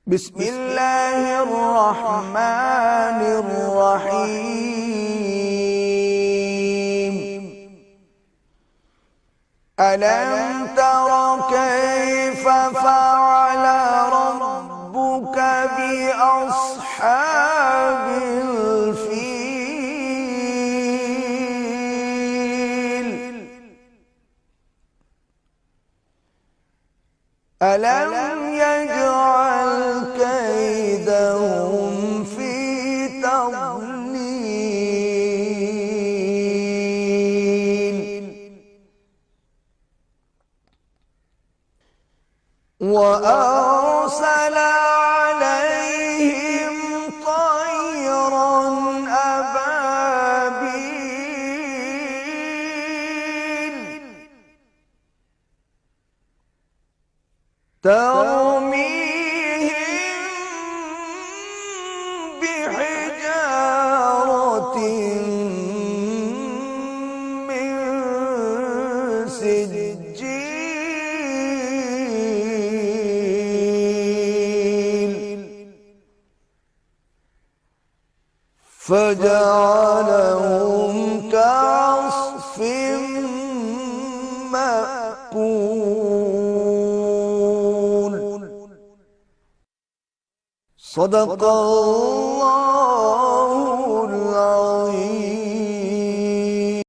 بسم الله الرحمن الرحيم. ألم تر كيف فعل ربك بأصحاب الفيل؟ ألم يجعل كيدهم في تضليل وأرسل عليهم طيرا أبابيل ترميهم بحجارة من سجيل فجعلهم كعصف مأكول. صدق الله.